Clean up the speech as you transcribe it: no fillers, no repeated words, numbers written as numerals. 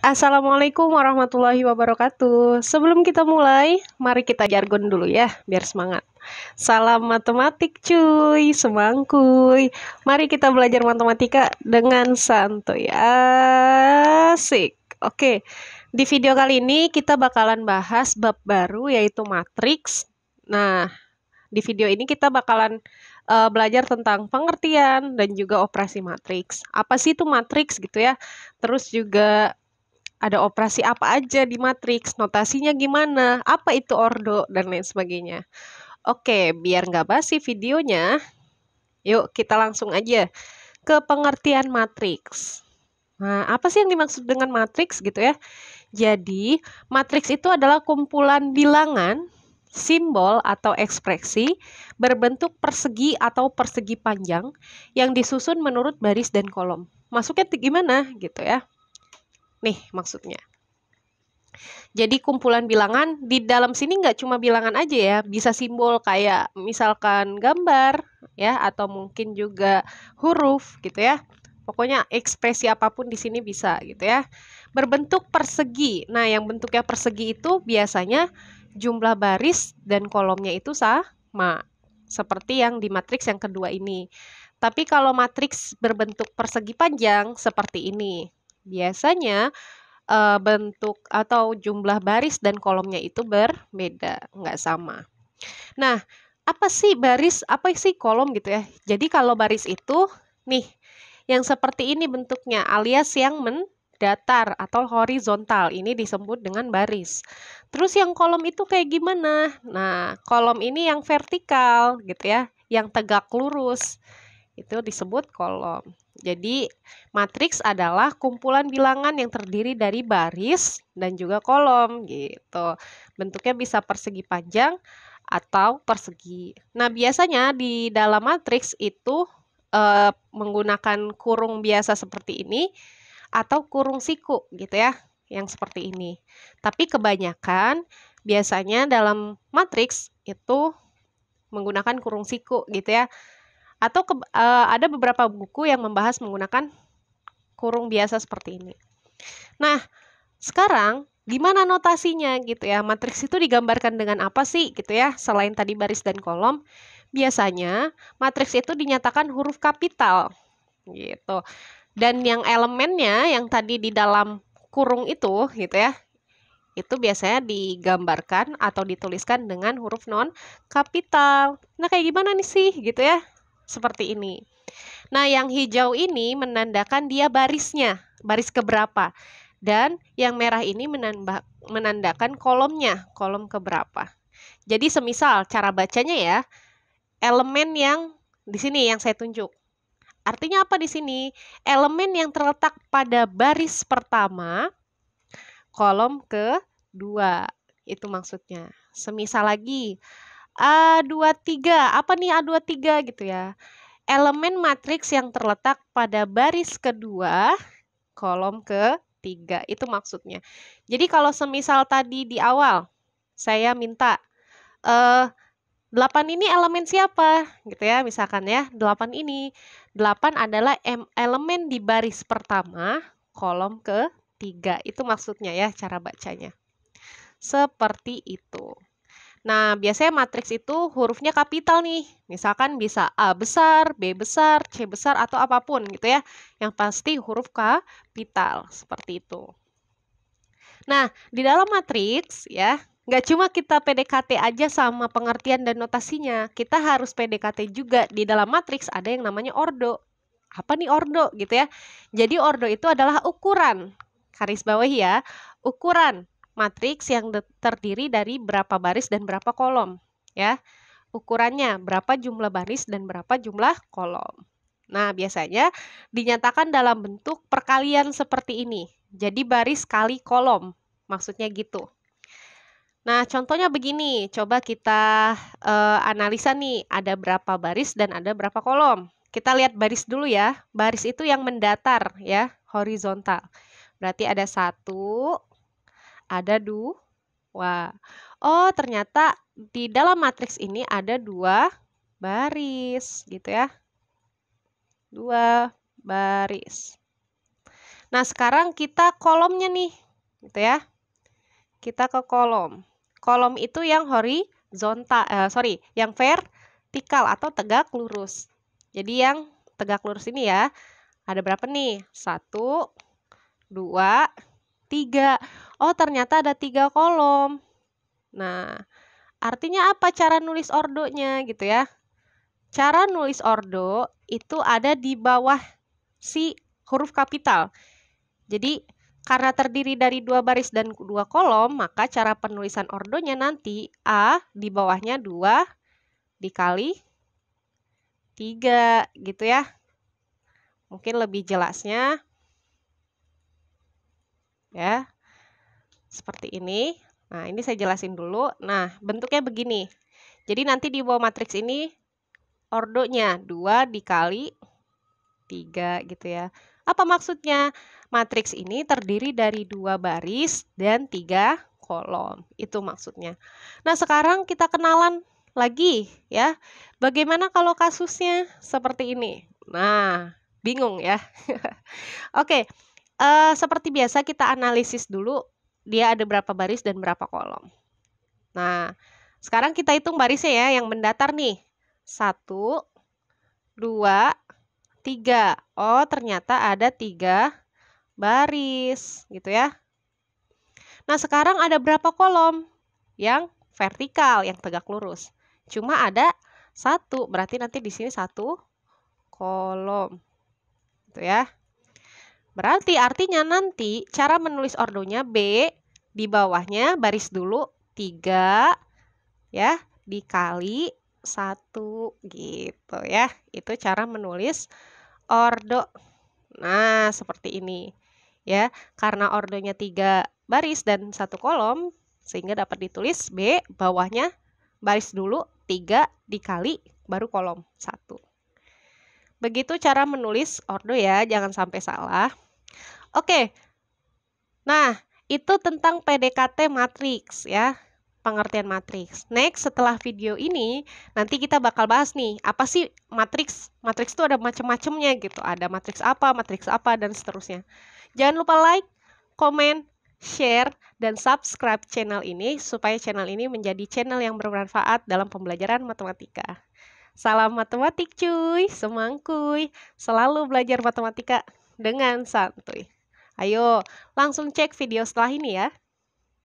Assalamualaikum warahmatullahi wabarakatuh. Sebelum kita mulai, mari kita jargon dulu ya, biar semangat. Salam matematik cuy, semangkuy. Mari kita belajar matematika dengan santuy. Asik. Oke, di video kali ini kita bakalan bahas bab baru yaitu matriks. Nah, di video ini kita bakalan belajar tentang pengertian dan juga operasi matriks. Apa sih itu matriks gitu ya? Terus juga ada operasi apa aja di matriks, notasinya gimana, apa itu ordo, dan lain sebagainya. Oke, biar nggak basi videonya, yuk kita langsung aja ke pengertian matriks. Nah, apa sih yang dimaksud dengan matriks gitu ya? Jadi, matriks itu adalah kumpulan bilangan, simbol atau ekspresi berbentuk persegi atau persegi panjang yang disusun menurut baris dan kolom. Masuknya gimana gitu ya? Nih maksudnya. Jadi kumpulan bilangan di dalam sini nggak cuma bilangan aja ya, bisa simbol kayak misalkan gambar ya, atau mungkin juga huruf gitu ya. Pokoknya ekspresi apapun di sini bisa gitu ya. Berbentuk persegi. Nah, yang bentuknya persegi itu biasanya jumlah baris dan kolomnya itu sama. Seperti yang di matriks yang kedua ini. Tapi kalau matriks berbentuk persegi panjang seperti ini. Biasanya bentuk atau jumlah baris dan kolomnya itu berbeda, nggak sama. Nah, apa sih baris, apa sih kolom gitu ya? Jadi kalau baris itu, nih, yang seperti ini bentuknya, alias yang mendatar atau horizontal, ini disebut dengan baris. Terus yang kolom itu kayak gimana? Nah, kolom ini yang vertikal gitu ya, yang tegak lurus, itu disebut kolom. Jadi, matriks adalah kumpulan bilangan yang terdiri dari baris dan juga kolom gitu. Bentuknya bisa persegi panjang atau persegi. Nah, biasanya di dalam matriks itu menggunakan kurung biasa seperti ini atau kurung siku gitu ya, yang seperti ini. Tapi kebanyakan biasanya dalam matriks itu menggunakan kurung siku gitu ya. Atau ada beberapa buku yang membahas menggunakan kurung biasa seperti ini. Nah, sekarang gimana notasinya gitu ya? Matriks itu digambarkan dengan apa sih gitu ya? Selain tadi baris dan kolom, biasanya matriks itu dinyatakan huruf kapital gitu. Dan yang elemennya yang tadi di dalam kurung itu gitu ya, itu biasanya digambarkan atau dituliskan dengan huruf non kapital. Nah, kayak gimana nih sih gitu ya? Seperti ini. Nah, yang hijau ini menandakan dia barisnya, baris keberapa. Dan yang merah ini menandakan kolomnya, kolom keberapa. Jadi semisal cara bacanya ya, elemen yang di sini yang saya tunjuk. Artinya apa di sini? Elemen yang terletak pada baris pertama, kolom kedua. Itu maksudnya. Semisal lagi, A23, apa nih A23 gitu ya. Elemen matriks yang terletak pada baris kedua, kolom ketiga, itu maksudnya. Jadi kalau semisal tadi di awal, saya minta, 8 ini elemen siapa? Gitu ya, misalkan ya, 8 ini. 8 adalah elemen di baris pertama, kolom ketiga. Itu maksudnya ya, cara bacanya. Seperti itu. Nah, biasanya matriks itu hurufnya kapital nih. Misalkan bisa A besar, B besar, C besar, atau apapun gitu ya. Yang pasti huruf kapital, seperti itu. Nah, di dalam matriks ya, nggak cuma kita PDKT aja sama pengertian dan notasinya. Kita harus PDKT juga. Di dalam matriks ada yang namanya ordo. Apa nih ordo gitu ya. Jadi ordo itu adalah ukuran. Garis bawahi ya, ukuran matriks yang terdiri dari berapa baris dan berapa kolom ya. Ukurannya berapa jumlah baris dan berapa jumlah kolom. Nah, biasanya dinyatakan dalam bentuk perkalian seperti ini. Jadi baris kali kolom. Maksudnya gitu. Nah, contohnya begini. Coba kita analisa nih, ada berapa baris dan ada berapa kolom. Kita lihat baris dulu ya. Baris itu yang mendatar ya, horizontal. Berarti ada 1, ada 2. Oh, ternyata di dalam matriks ini ada 2 baris gitu ya. 2 baris. Nah, sekarang kita kolomnya nih, gitu ya. Kita ke kolom. Kolom itu yang horizontal, yang vertikal atau tegak lurus. Jadi yang tegak lurus ini ya, ada berapa nih? 1, 2, 3. Oh, ternyata ada 3 kolom. Nah, artinya apa cara nulis ordonya gitu ya? Cara nulis ordo itu ada di bawah si huruf kapital. Jadi, karena terdiri dari 2 baris dan 2 kolom, maka cara penulisan ordonya nanti A di bawahnya 2 dikali 3 gitu ya. Mungkin lebih jelasnya ya, seperti ini. Nah, ini saya jelasin dulu. Nah, bentuknya begini. Jadi nanti di bawah matriks ini ordonya 2 dikali 3 gitu ya. Apa maksudnya? Matriks ini terdiri dari 2 baris dan 3 kolom. Itu maksudnya. Nah, sekarang kita kenalan lagi ya. Bagaimana kalau kasusnya seperti ini? Nah, bingung ya. Oke, seperti biasa kita analisis dulu dia ada berapa baris dan berapa kolom. Nah, sekarang kita hitung barisnya ya yang mendatar nih. 1, 2, 3. Oh, ternyata ada 3 baris gitu ya. Nah, sekarang ada berapa kolom? Yang vertikal, yang tegak lurus. Cuma ada 1, berarti nanti di sini 1 kolom. Gitu ya. Berarti artinya nanti cara menulis ordonya B di bawahnya baris dulu 3 ya dikali 1 gitu ya. Itu cara menulis ordo. Nah, seperti ini. Ya, karena ordonya 3 baris dan 1 kolom sehingga dapat ditulis B bawahnya baris dulu 3 dikali baru kolom 1. Begitu cara menulis ordo ya, jangan sampai salah. Oke, nah itu tentang PDKT matriks ya, pengertian matriks. Next, setelah video ini, nanti kita bakal bahas nih, apa sih matriks? Matriks itu ada macam-macamnya gitu, ada matriks apa, dan seterusnya. Jangan lupa like, komen, share, dan subscribe channel ini, supaya channel ini menjadi channel yang bermanfaat dalam pembelajaran matematika. Salam matematik cuy, semangkuy, selalu belajar matematika dengan santuy. Ayo, langsung cek video setelah ini ya.